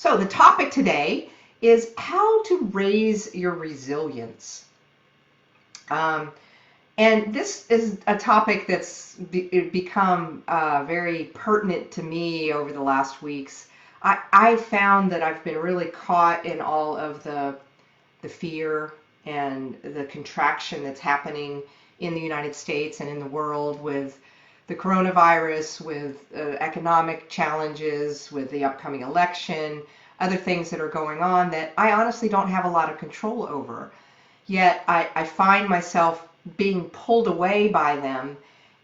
So the topic today is how to raise your resilience. And this is a topic that's become very pertinent to me over the last weeks. I found that I've been really caught in all of the fear and the contraction that's happening in the United States and in the world with the coronavirus, with economic challenges, with the upcoming election, other things that are going on that I honestly don't have a lot of control over. Yet I find myself being pulled away by them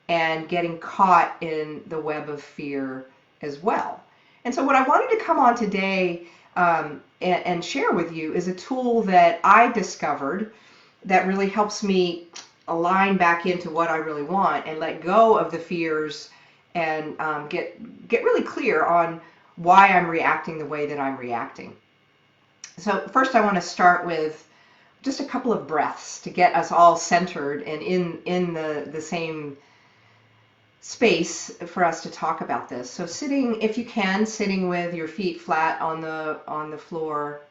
and getting caught in the web of fear as well. And so what I wanted to come on today and share with you is a tool that I discovered that really helps me align back into what I really want and let go of the fears and get really clear on why I'm reacting the way that I'm reacting. So first I want to start with just a couple of breaths to get us all centered and in the same space for us to talk about this. So sitting, if you can, sitting with your feet flat on the floor,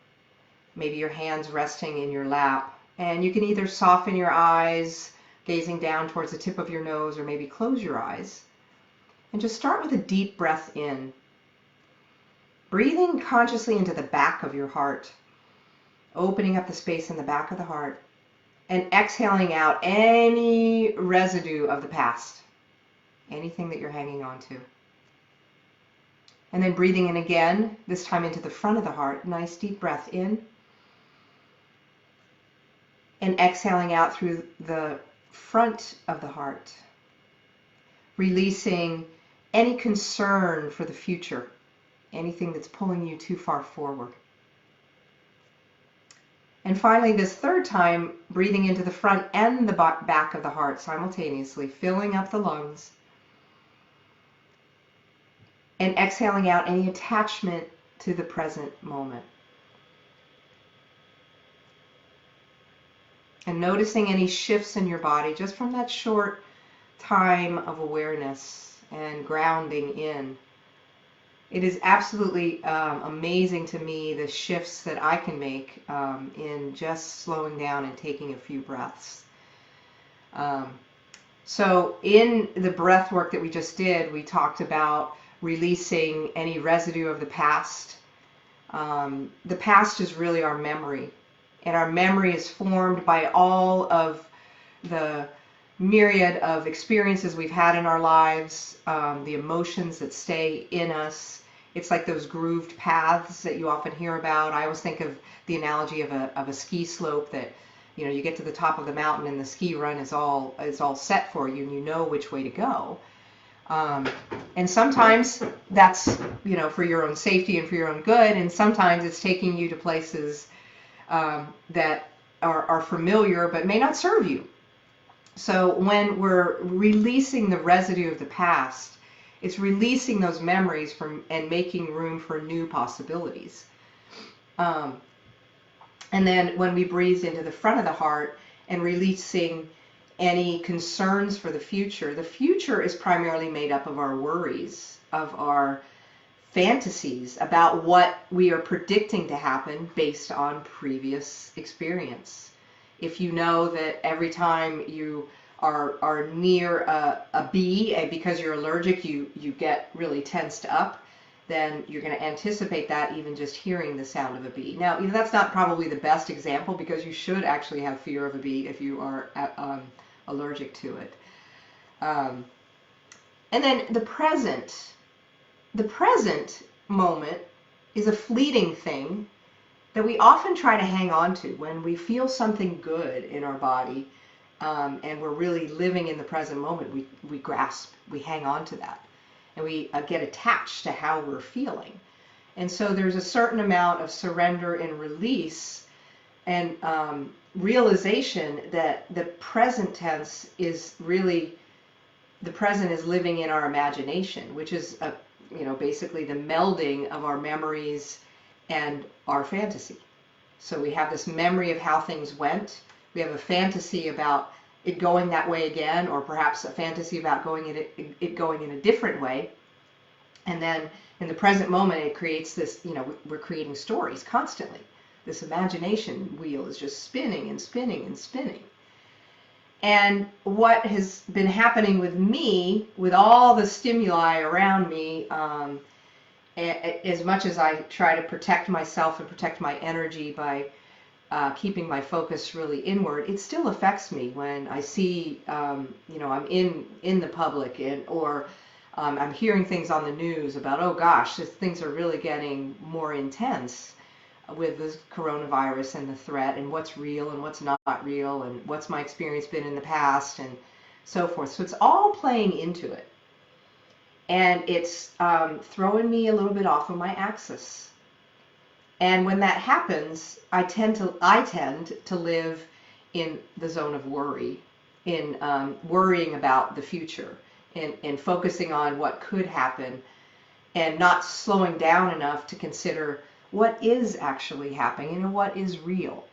maybe your hands resting in your lap, and you can either soften your eyes, gazing down towards the tip of your nose, or maybe close your eyes, and just start with a deep breath in, breathing consciously into the back of your heart, opening up the space in the back of the heart, and exhaling out any residue of the past, anything that you're hanging on to. And then breathing in again, this time into the front of the heart, nice deep breath in, and exhaling out through the front of the heart, releasing any concern for the future, anything that's pulling you too far forward. And finally, this third time, breathing into the front and the back of the heart simultaneously, filling up the lungs, and exhaling out any attachment to the present moment. And noticing any shifts in your body just from that short time of awareness and grounding in. It is absolutely amazing to me the shifts that I can make in just slowing down and taking a few breaths. So in the breath work that we just did, we talked about releasing any residue of the past. The past is really our memory, and our memory is formed by all of the myriad of experiences we've had in our lives, the emotions that stay in us. It's like those grooved paths that you often hear about. I always think of the analogy of a ski slope that, you know, you get to the top of the mountain and the ski run is all set for you and you know which way to go. And sometimes that's, you know, for your own safety and for your own good, and sometimes it's taking you to places that are familiar but may not serve you. So when we're releasing the residue of the past, it's releasing those memories and making room for new possibilities. And then when we breathe into the front of the heart and releasing any concerns for the future is primarily made up of our worries, of our fantasies about what we are predicting to happen based on previous experience. If you know that every time you are near a bee, and because you're allergic, you get really tensed up, then you're going to anticipate that even just hearing the sound of a bee. Now, you know, that's not probably the best example because you should actually have fear of a bee if you are allergic to it. And then the present moment is a fleeting thing that we often try to hang on to when we feel something good in our body. And we're really living in the present moment, we grasp, we hang on to that, and we get attached to how we're feeling. And so there's a certain amount of surrender and release and realization that the present tense is really, the present is living in our imagination, which is basically the melding of our memories and our fantasy. So we have this memory of how things went. We have a fantasy about it going that way again, or perhaps a fantasy about it going in a different way. And then In the present moment, it creates this, we're creating stories constantly. This imagination wheel is just spinning and spinning and spinning. And what has been happening with me, with all the stimuli around me, as much as I try to protect myself and protect my energy by keeping my focus really inward, it still affects me when I see, I'm in the public, or I'm hearing things on the news about, oh gosh, things are really getting more intense with this coronavirus and the threat, and what's real and what's not real, and what's my experience been in the past, and so forth. So it's all playing into it. And it's throwing me a little bit off of my axis. And when that happens, I tend to live in the zone of worry, in worrying about the future, and focusing on what could happen, and not slowing down enough to consider what is actually happening and what is real.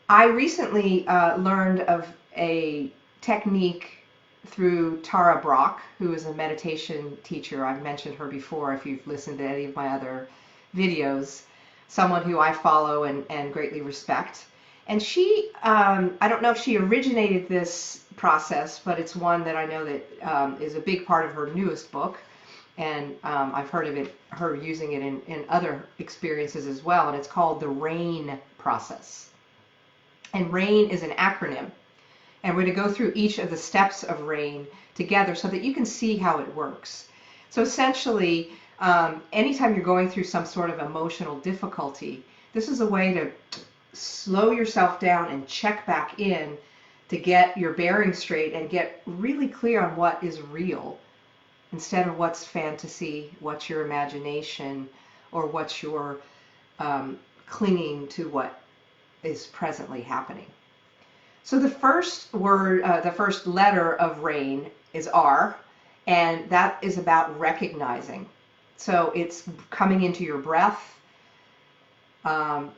I recently learned of a technique through Tara Brach, who is a meditation teacher. I've mentioned her before if you've listened to any of my other videos, someone who I follow and greatly respect. And she, I don't know if she originated this process, but it's one that I know that is a big part of her newest book. And I've heard of her using it in other experiences as well. And it's called the RAIN process. And RAIN is an acronym. And we're going to go through each of the steps of RAIN together so that you can see how it works. So essentially, anytime you're going through some sort of emotional difficulty, this is a way to slow yourself down and check back in to get your bearings straight and get really clear on what is real, instead of what's fantasy, what's your imagination, or what's your clinging to what is presently happening. So the first word, the first letter of RAIN is R, and that is about recognizing. So it's coming into your breath,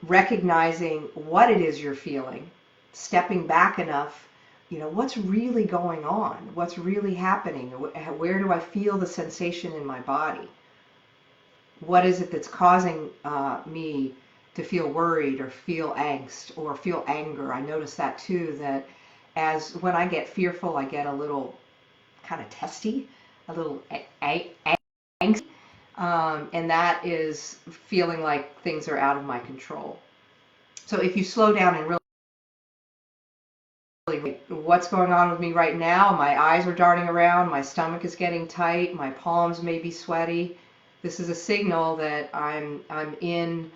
recognizing what it is you're feeling, stepping back enough, what's really going on, what's really happening, where do I feel the sensation in my body, what is it that's causing me to feel worried or feel angst or feel anger. I notice that too, that as when I get fearful, I get a little kind of testy, a little angsty, and that is feeling like things are out of my control. So if you slow down and really, what's going on with me right now? My eyes are darting around, my stomach is getting tight, my palms may be sweaty. This is a signal that I'm in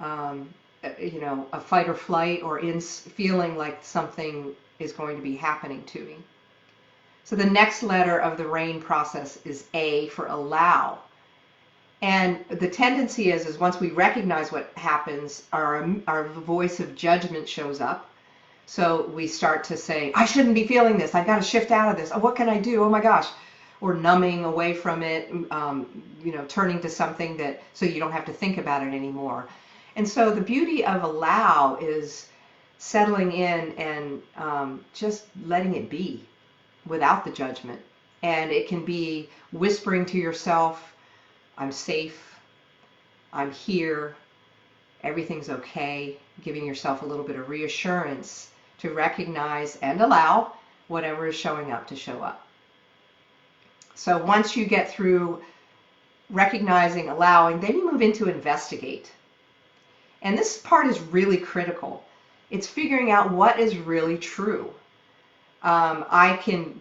a fight or flight, or in feeling like something is going to be happening to me. So the next letter of the RAIN process is A, for allow. And the tendency is once we recognize what happens, our voice of judgment shows up. So we start to say, I shouldn't be feeling this. I've got to shift out of this. Oh, what can I do? Oh my gosh. Or numbing away from it, turning to something that, so you don't have to think about it anymore. And so the beauty of allow is settling in and just letting it be without the judgment. And it can be whispering to yourself, I'm safe, I'm here, everything's okay, giving yourself a little bit of reassurance to recognize and allow whatever is showing up to show up. So once you get through recognizing, allowing, then you move into investigate. And this part is really critical. It's figuring out what is really true. I can,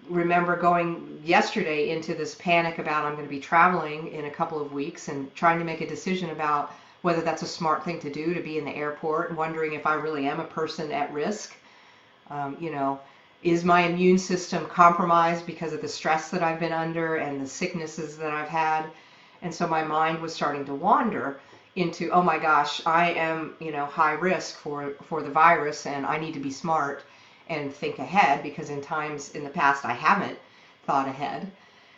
remember going yesterday into this panic about I'm going to be traveling in a couple of weeks and trying to make a decision about whether that's a smart thing to do, to be in the airport, and wondering if I really am a person at risk. Is my immune system compromised because of the stress that I've been under and the sicknesses that I've had? And so my mind was starting to wander into, oh my gosh, I am, high risk for the virus, and I need to be smart and think ahead, because in times in the past I haven't thought ahead.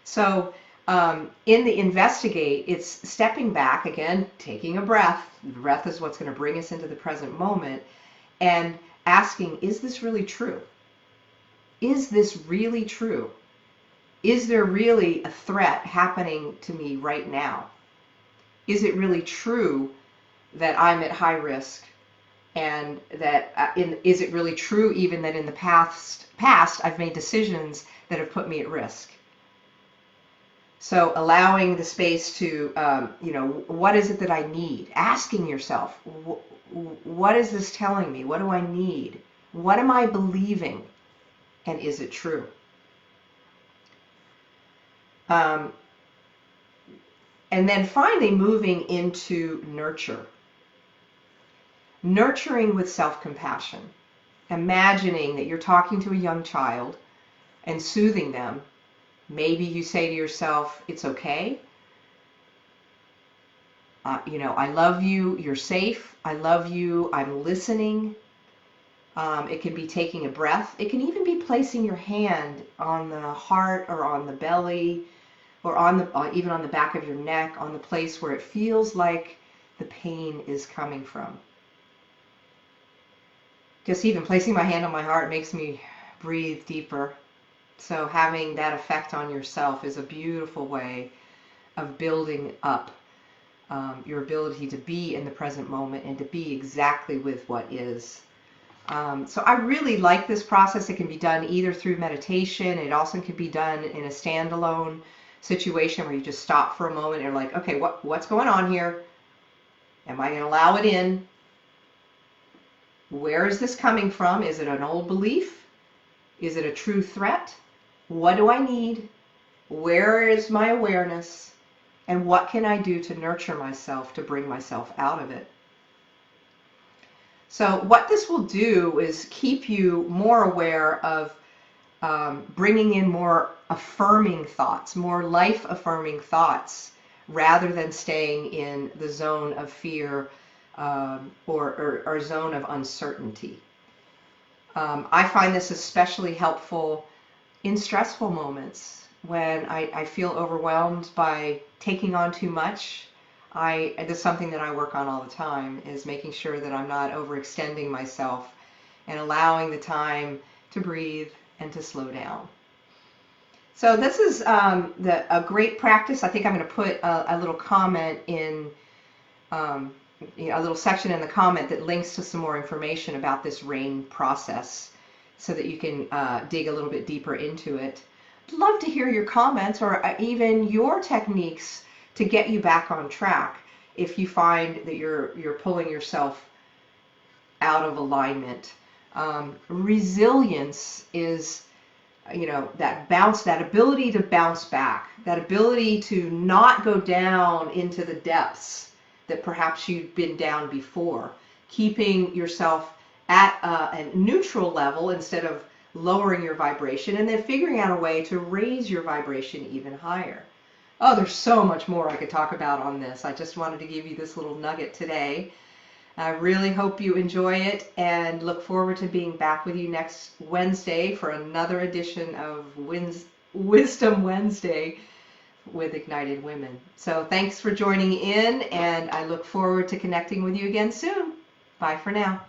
So in the investigate, it's stepping back again, taking a breath. The breath is what's going to bring us into the present moment, and asking, is this really true? Is this really true? is there really a threat happening to me right now? Is it really true that I'm at high risk? And that is it really true even that in the past I've made decisions that have put me at risk? So allowing the space to, what is it that I need? Asking yourself, what is this telling me? What do I need? What am I believing? And is it true? And then finally moving into nurture. Nurturing with self-compassion. Imagining that you're talking to a young child and soothing them. Maybe you say to yourself, it's okay. I love you. You're safe. I love you. I'm listening. It can be taking a breath. It can even be placing your hand on the heart or on the belly or even on the back of your neck, on the place where it feels like the pain is coming from. Just even placing my hand on my heart makes me breathe deeper. So having that effect on yourself is a beautiful way of building up your ability to be in the present moment and to be exactly with what is. So I really like this process. It can be done either through meditation. It also can be done in a standalone situation where you just stop for a moment and you're like, okay, what's going on here? Am I going to allow it in? Where is this coming from? Is it an old belief? Is it a true threat? What do I need? Where is my awareness? And what can I do to nurture myself, to bring myself out of it? So what this will do is keep you more aware of bringing in more affirming thoughts, more life-affirming thoughts, rather than staying in the zone of fear or zone of uncertainty. I find this especially helpful in stressful moments when I feel overwhelmed by taking on too much. That's something that I work on all the time, is making sure that I'm not overextending myself and allowing the time to breathe and to slow down. So this is a great practice. I think I'm going to put a little comment in, a little section in the comment that links to some more information about this RAIN process so that you can dig a little bit deeper into it. I'd love to hear your comments or even your techniques to get you back on track if you find that you're pulling yourself out of alignment. Resilience is, that ability to bounce back, that ability to not go down into the depths that perhaps you've been down before, keeping yourself at a neutral level instead of lowering your vibration, and then figuring out a way to raise your vibration even higher. Oh, there's so much more I could talk about on this. I just wanted to give you this little nugget today. I really hope you enjoy it and look forward to being back with you next Wednesday for another edition of Wisdom Wednesday with Ignited Women. So thanks for joining in, and I look forward to connecting with you again soon. Bye for now.